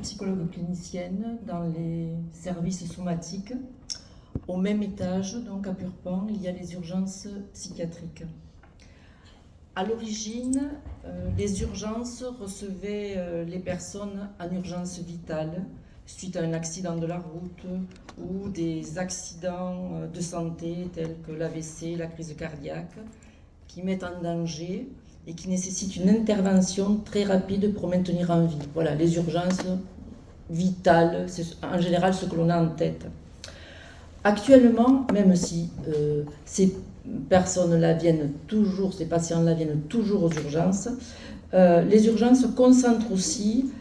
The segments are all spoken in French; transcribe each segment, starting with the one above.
Psychologue clinicienne dans les services somatiques. Au même étage, donc à Purpan, il y a les urgences psychiatriques. À l'origine, les urgences recevaient les personnes en urgence vitale suite à un accident de la route ou des accidents de santé tels que l'AVC, la crise cardiaque, qui mettent en danger et qui nécessitent une intervention très rapide pour maintenir en vie. Voilà, les urgences vitales, c'est en général ce que l'on a en tête. Actuellement, même si ces personnes-là viennent toujours, ces patients-là viennent toujours aux urgences, les urgences concentrent aussi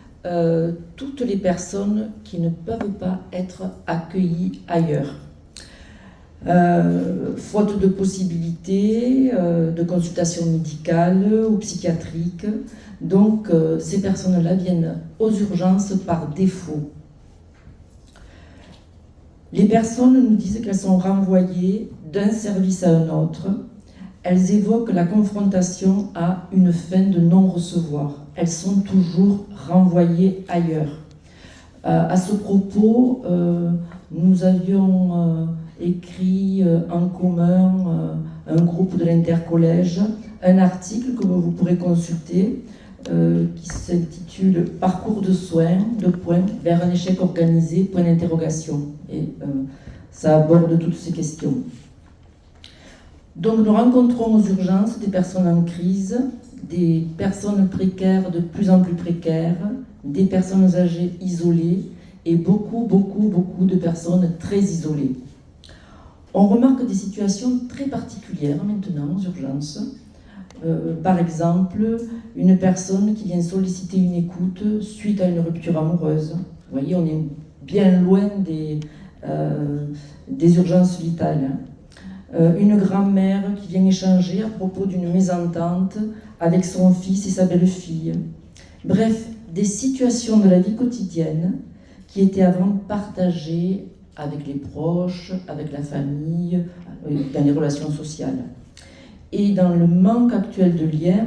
toutes les personnes qui ne peuvent pas être accueillies ailleurs. Faute de possibilités de consultation médicale ou psychiatrique. Donc ces personnes-là viennent aux urgences par défaut. Les personnes nous disent qu'elles sont renvoyées d'un service à un autre. Elles évoquent la confrontation à une fin de non-recevoir. Elles sont toujours renvoyées ailleurs. À ce propos, nous avions écrit en commun, un groupe de l'intercollège, un article que vous pourrez consulter qui s'intitule « Parcours de soins, vers un échec organisé, ». Et ça aborde toutes ces questions. Donc nous rencontrons aux urgences des personnes en crise, des personnes précaires de plus en plus précaires, des personnes âgées isolées et beaucoup de personnes très isolées. On remarque des situations très particulières maintenant aux urgences. Par exemple, une personne qui vient solliciter une écoute suite à une rupture amoureuse. Vous voyez, on est bien loin des urgences vitales. Une grand-mère qui vient échanger à propos d'une mésentente avec son fils et sa belle-fille. Bref, des situations de la vie quotidienne qui étaient avant partagées avec les proches, avec la famille, dans les relations sociales. Et dans le manque actuel de liens,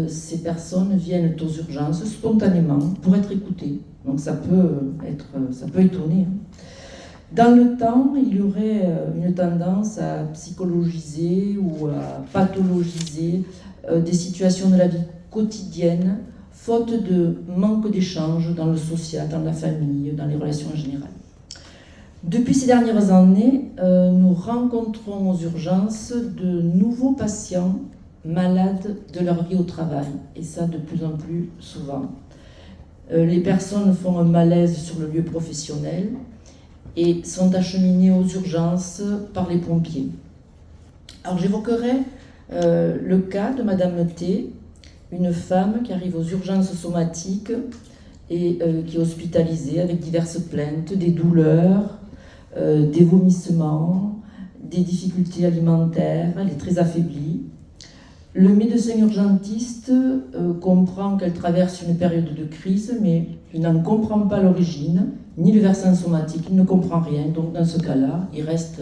ces personnes viennent aux urgences spontanément pour être écoutées. Donc ça peut étonner. Dans le temps, il y aurait une tendance à psychologiser ou à pathologiser des situations de la vie quotidienne, faute de manque d'échange dans le social, dans la famille, dans les relations en général. Depuis ces dernières années, nous rencontrons aux urgences de nouveaux patients malades de leur vie au travail, et ça de plus en plus souvent. Les personnes font un malaise sur le lieu professionnel et sont acheminées aux urgences par les pompiers. Alors j'évoquerai le cas de Madame T, une femme qui arrive aux urgences somatiques et qui est hospitalisée avec diverses plaintes, des douleurs, des vomissements, des difficultés alimentaires, elle est très affaiblie. Le médecin urgentiste comprend qu'elle traverse une période de crise, mais il n'en comprend pas l'origine, ni le versant somatique, il ne comprend rien. Donc dans ce cas-là, il reste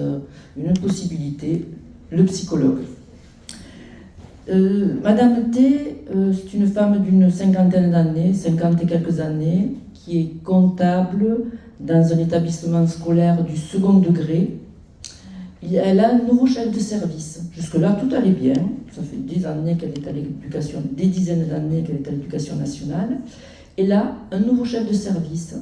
une possibilité, le psychologue. Madame T, c'est une femme d'une cinquantaine d'années, 50 et quelques années, qui est comptable dans un établissement scolaire du second degré. Elle a un nouveau chef de service. Jusque-là, tout allait bien. Ça fait des années qu'elle est à l'éducation, des dizaines d'années qu'elle est à l'éducation nationale. Et là, un nouveau chef de service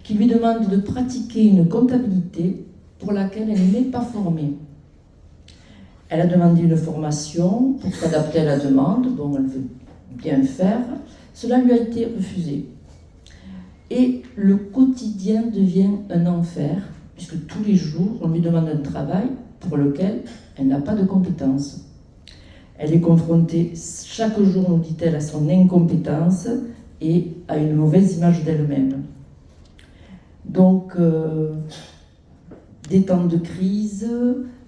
qui lui demande de pratiquer une comptabilité pour laquelle elle n'est pas formée. Elle a demandé une formation pour s'adapter à la demande, dont elle veut bien faire. Cela lui a été refusé. Et le quotidien devient un enfer, puisque tous les jours, on lui demande un travail pour lequel elle n'a pas de compétences. Elle est confrontée chaque jour, nous dit-elle, à son incompétence et à une mauvaise image d'elle-même. Donc, des temps de crise,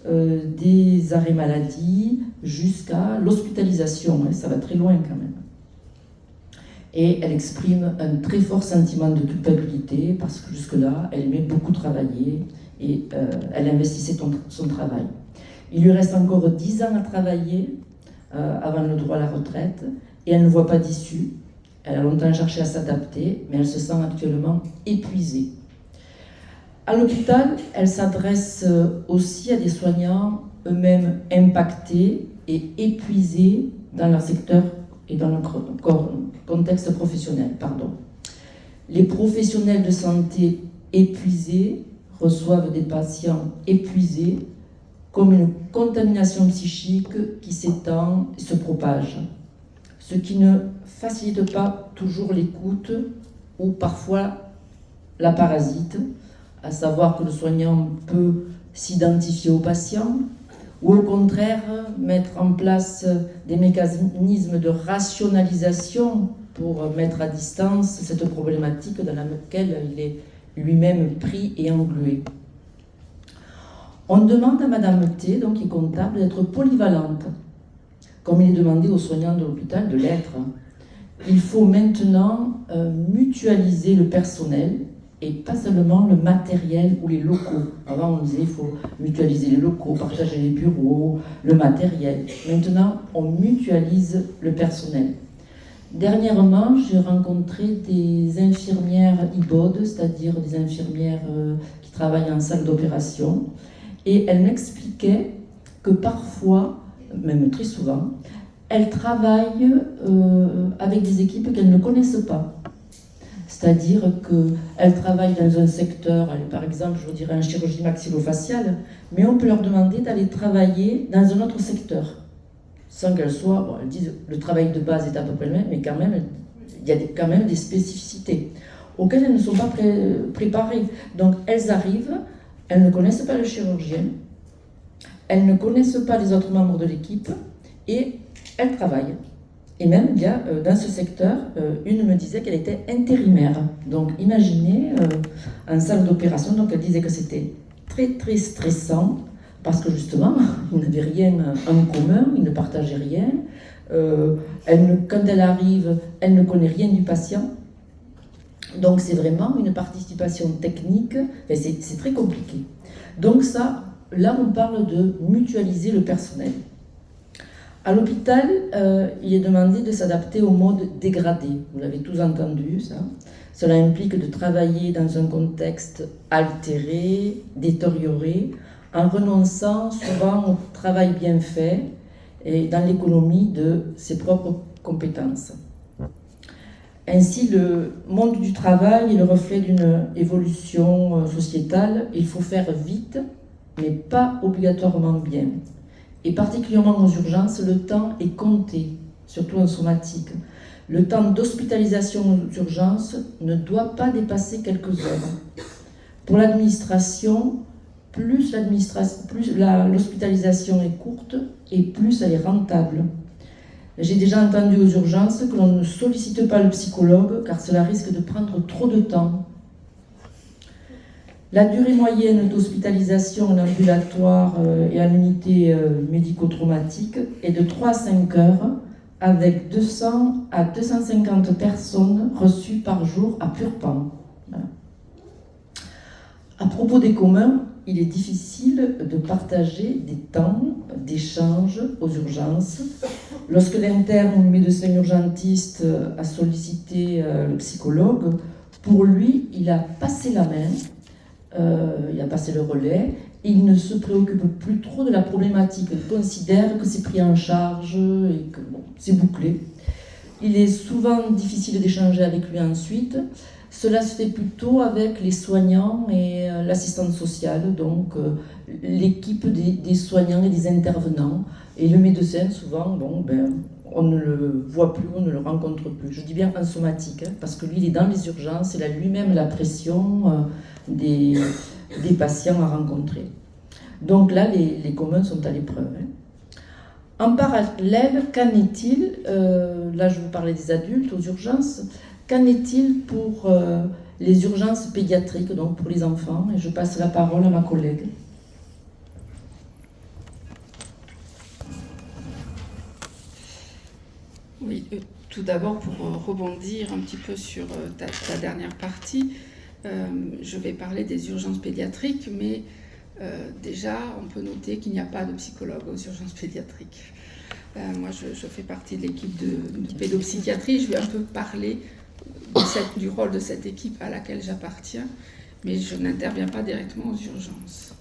des arrêts maladie, jusqu'à l'hospitalisation, hein, ça va très loin quand même. Et elle exprime un très fort sentiment de culpabilité parce que jusque-là, elle aimait beaucoup travailler et elle investissait son travail. Il lui reste encore 10 ans à travailler avant le droit à la retraite et elle ne voit pas d'issue. Elle a longtemps cherché à s'adapter, mais elle se sent actuellement épuisée. À l'hôpital, elle s'adresse aussi à des soignants eux-mêmes impactés et épuisés dans leur secteur et dans leur contexte professionnel. Les professionnels de santé épuisés reçoivent des patients épuisés comme une contamination psychique qui s'étend et se propage, ce qui ne facilite pas toujours l'écoute ou parfois la parasite, à savoir que le soignant peut s'identifier au patient ou au contraire mettre en place des mécanismes de rationalisation pour mettre à distance cette problématique dans laquelle il est lui-même pris et englué. On demande à Madame T, donc qui est comptable, d'être polyvalente, comme il est demandé aux soignants de l'hôpital de l'être. Il faut maintenant mutualiser le personnel et pas seulement le matériel ou les locaux. Avant, on disait qu'il faut mutualiser les locaux, partager les bureaux, le matériel. Maintenant, on mutualise le personnel. Dernièrement, j'ai rencontré des infirmières IBOD, c'est-à-dire des infirmières qui travaillent en salle d'opération, et elles m'expliquaient que parfois, même très souvent, elles travaillent avec des équipes qu'elles ne connaissent pas. C'est-à-dire qu'elles travaillent dans un secteur, par exemple, je vous dirais en chirurgie maxillofaciale, mais on peut leur demander d'aller travailler dans un autre secteur. Sans qu'elles soient, bon, elles disent le travail de base est à peu près le même, mais quand même, il y a quand même des spécificités auxquelles elles ne sont pas préparées. Donc elles arrivent, elles ne connaissent pas le chirurgien, elles ne connaissent pas les autres membres de l'équipe et elles travaillent. Et même, il y a dans ce secteur, une me disait qu'elle était intérimaire. Donc imaginez, en salle d'opération, donc elle disait que c'était très très stressant, parce que justement, ils n'avaient rien en commun, ils ne partageaient rien. Quand elle arrive, elle ne connaît rien du patient. Donc c'est vraiment une participation technique, et c'est très compliqué. Donc ça, là on parle de mutualiser le personnel. À l'hôpital, il est demandé de s'adapter au mode dégradé. Vous l'avez tous entendu, ça. Cela implique de travailler dans un contexte altéré, détérioré, en renonçant souvent au travail bien fait et dans l'économie de ses propres compétences. Ainsi, le monde du travail est le reflet d'une évolution sociétale. Il faut faire vite, mais pas obligatoirement bien. Et particulièrement aux urgences, le temps est compté, surtout en somatique. Le temps d'hospitalisation aux urgences ne doit pas dépasser quelques heures. Pour l'administration, plus l'hospitalisation est courte et plus elle est rentable. J'ai déjà entendu aux urgences que l'on ne sollicite pas le psychologue car cela risque de prendre trop de temps. La durée moyenne d'hospitalisation en ambulatoire et en unité médico-traumatique est de 3 à 5 heures avec 200 à 250 personnes reçues par jour à Purpan. Voilà. À propos des communs, il est difficile de partager des temps d'échange aux urgences. Lorsque l'interne ou le médecin urgentiste a sollicité le psychologue, pour lui, il a passé la main, il a passé le relais, et il ne se préoccupe plus trop de la problématique. Il considère que c'est pris en charge et que bon, c'est bouclé. Il est souvent difficile d'échanger avec lui ensuite. Cela se fait plutôt avec les soignants et l'assistante sociale, donc l'équipe des soignants et des intervenants. Et le médecin, souvent, on ne le voit plus, on ne le rencontre plus. Je dis bien en somatique, parce que lui, il est dans les urgences, il a lui-même la pression des patients à rencontrer. Donc là, les communs sont à l'épreuve. En parallèle, qu'en est-il, là je vous parlais des adultes aux urgences, qu'en est-il pour les urgences pédiatriques, donc pour les enfants? Et je passe la parole à ma collègue. Oui, tout d'abord pour rebondir un petit peu sur ta dernière partie, je vais parler des urgences pédiatriques, mais déjà on peut noter qu'il n'y a pas de psychologue aux urgences pédiatriques. Moi, je fais partie de l'équipe de pédopsychiatrie. Je vais un peu parler du rôle de cette équipe à laquelle j'appartiens, mais je n'interviens pas directement aux urgences.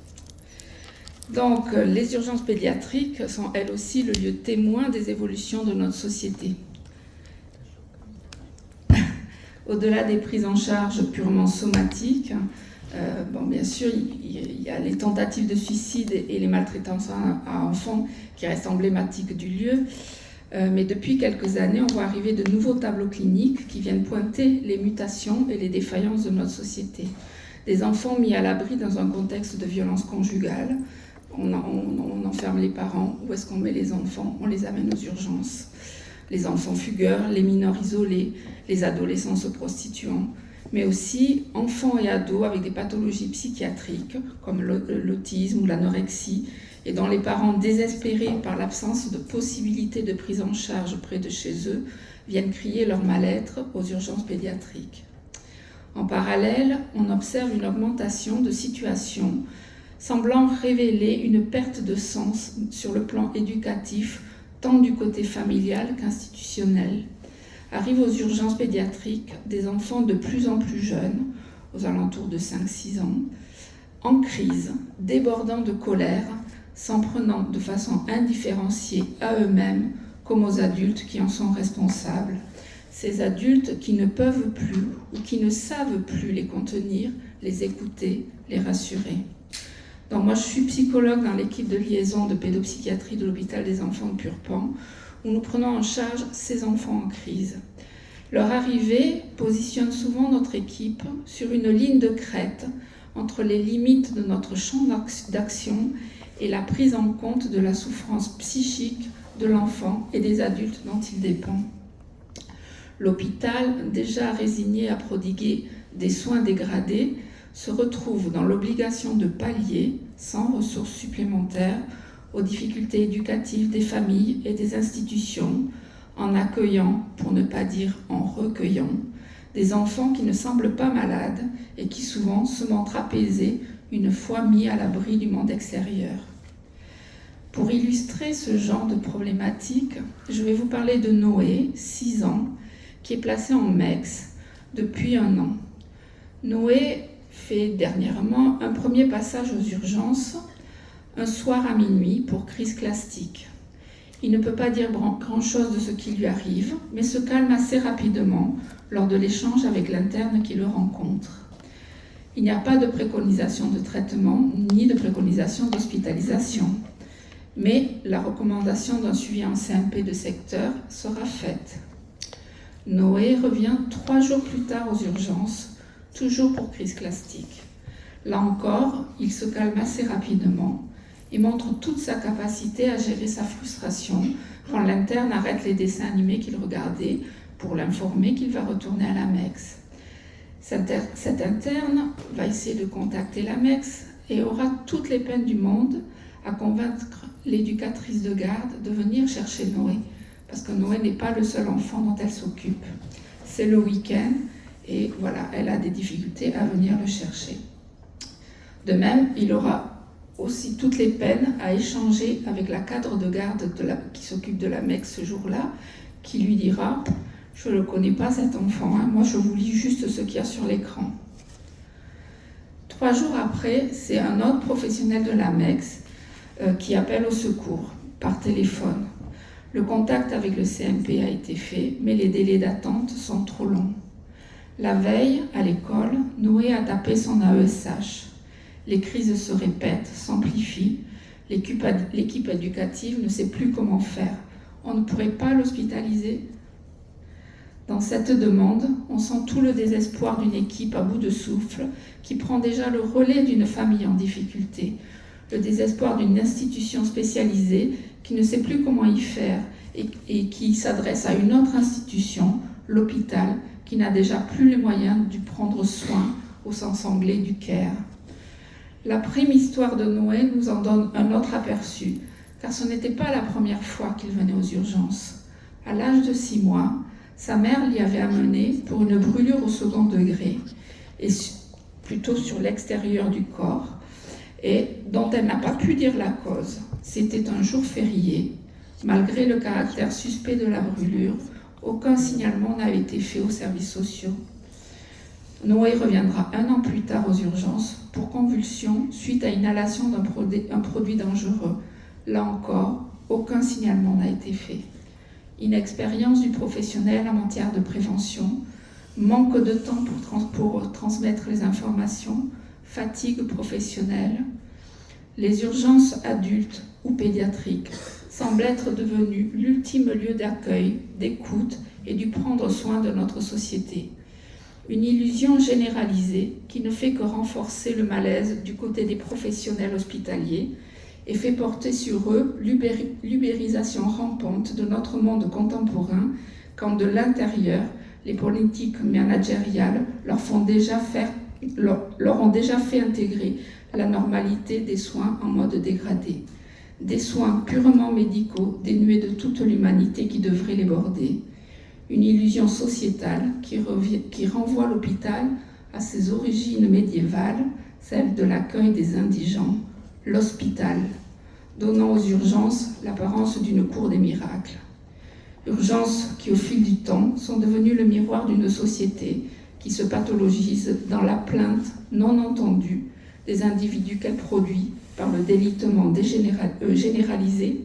Donc, les urgences pédiatriques sont elles aussi le lieu témoin des évolutions de notre société. Au-delà des prises en charge purement somatiques, bien sûr, il y a les tentatives de suicide et les maltraitances à enfants qui restent emblématiques du lieu. Mais depuis quelques années, on voit arriver de nouveaux tableaux cliniques qui viennent pointer les mutations et les défaillances de notre société. Des enfants mis à l'abri dans un contexte de violence conjugale. On enferme les parents. Où est-ce qu'on met les enfants? On les amène aux urgences. Les enfants fugueurs, les mineurs isolés, les adolescents se prostituant, mais aussi enfants et ados avec des pathologies psychiatriques comme l'autisme ou l'anorexie, et dont les parents, désespérés par l'absence de possibilité de prise en charge près de chez eux, viennent crier leur mal-être aux urgences pédiatriques. En parallèle, on observe une augmentation de situations semblant révéler une perte de sens sur le plan éducatif, tant du côté familial qu'institutionnel. Arrivent aux urgences pédiatriques des enfants de plus en plus jeunes, aux alentours de 5-6 ans, en crise, débordant de colère, s'en prenant de façon indifférenciée à eux-mêmes comme aux adultes qui en sont responsables. Ces adultes qui ne peuvent plus ou qui ne savent plus les contenir, les écouter, les rassurer. Donc moi, je suis psychologue dans l'équipe de liaison de pédopsychiatrie de l'hôpital des enfants de Purpan, où nous prenons en charge ces enfants en crise. Leur arrivée positionne souvent notre équipe sur une ligne de crête entre les limites de notre champ d'action et la prise en compte de la souffrance psychique de l'enfant et des adultes dont il dépend. L'hôpital, déjà résigné à prodiguer des soins dégradés, se retrouve dans l'obligation de pallier, sans ressources supplémentaires, aux difficultés éducatives des familles et des institutions, en accueillant, pour ne pas dire en recueillant, des enfants qui ne semblent pas malades et qui souvent se montrent apaisés une fois mis à l'abri du monde extérieur. Pour illustrer ce genre de problématique, je vais vous parler de Noé, 6 ans, qui est placé en MEX depuis 1 an. Noé fait dernièrement un premier passage aux urgences, un soir à minuit pour crise clastique. Il ne peut pas dire grand-chose de ce qui lui arrive, mais se calme assez rapidement lors de l'échange avec l'interne qui le rencontre. Il n'y a pas de préconisation de traitement ni de préconisation d'hospitalisation, mais la recommandation d'un suivi en CMP de secteur sera faite. Noé revient 3 jours plus tard aux urgences, toujours pour crise clastique. Là encore, il se calme assez rapidement et montre toute sa capacité à gérer sa frustration quand l'interne arrête les dessins animés qu'il regardait pour l'informer qu'il va retourner à la MEX. Cet interne va essayer de contacter la MEX et aura toutes les peines du monde à convaincre l'éducatrice de garde de venir chercher Noé, parce que Noé n'est pas le seul enfant dont elle s'occupe. C'est le week-end et voilà, elle a des difficultés à venir le chercher. De même, il aura aussi toutes les peines à échanger avec la cadre de garde qui s'occupe de la MEX ce jour-là, qui lui dira « Je ne le connais pas cet enfant, hein. Moi je vous lis juste ce qu'il y a sur l'écran ». 3 jours après, c'est un autre professionnel de la MEX qui appelle au secours par téléphone. Le contact avec le CMP a été fait, mais les délais d'attente sont trop longs. La veille, à l'école, Noé a tapé son AESH. Les crises se répètent, s'amplifient. L'équipe éducative ne sait plus comment faire. On ne pourrait pas l'hospitaliser. Dans cette demande, on sent tout le désespoir d'une équipe à bout de souffle qui prend déjà le relais d'une famille en difficulté, le désespoir d'une institution spécialisée qui ne sait plus comment y faire et qui s'adresse à une autre institution, l'hôpital, qui n'a déjà plus les moyens de prendre soin au sens anglais du care. La prime histoire de Noé nous en donne un autre aperçu, car ce n'était pas la première fois qu'il venait aux urgences. À l'âge de 6 mois, sa mère l'y avait amené pour une brûlure au 2e degré, et plutôt sur l'extérieur du corps, et dont elle n'a pas pu dire la cause. C'était un jour férié, Malgré le caractère suspect de la brûlure, aucun signalement n'a été fait aux services sociaux. Noé reviendra 1 an plus tard aux urgences pour convulsion suite à inhalation d'un produit dangereux. Là encore, aucun signalement n'a été fait. Inexpérience du professionnel en matière de prévention, manque de temps pour transmettre les informations, fatigue professionnelle. Les urgences adultes ou pédiatriques semblent être devenues l'ultime lieu d'accueil, d'écoute et du prendre soin de notre société. Une illusion généralisée qui ne fait que renforcer le malaise du côté des professionnels hospitaliers et fait porter sur eux l'ubérisation rampante de notre monde contemporain quand de l'intérieur, les politiques managériales leur ont déjà fait intégrer la normalité des soins en mode dégradé. Des soins purement médicaux, dénués de toute l'humanité qui devrait les border. Une illusion sociétale qui renvoie l'hôpital à ses origines médiévales, celle de l'accueil des indigents, l'hospital, donnant aux urgences l'apparence d'une cour des miracles. Urgences qui, au fil du temps, sont devenues le miroir d'une société qui se pathologise dans la plainte non entendue des individus qu'elle produit par le délitement généralisé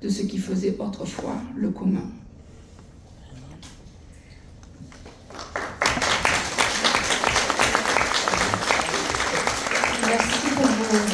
de ce qui faisait autrefois le commun.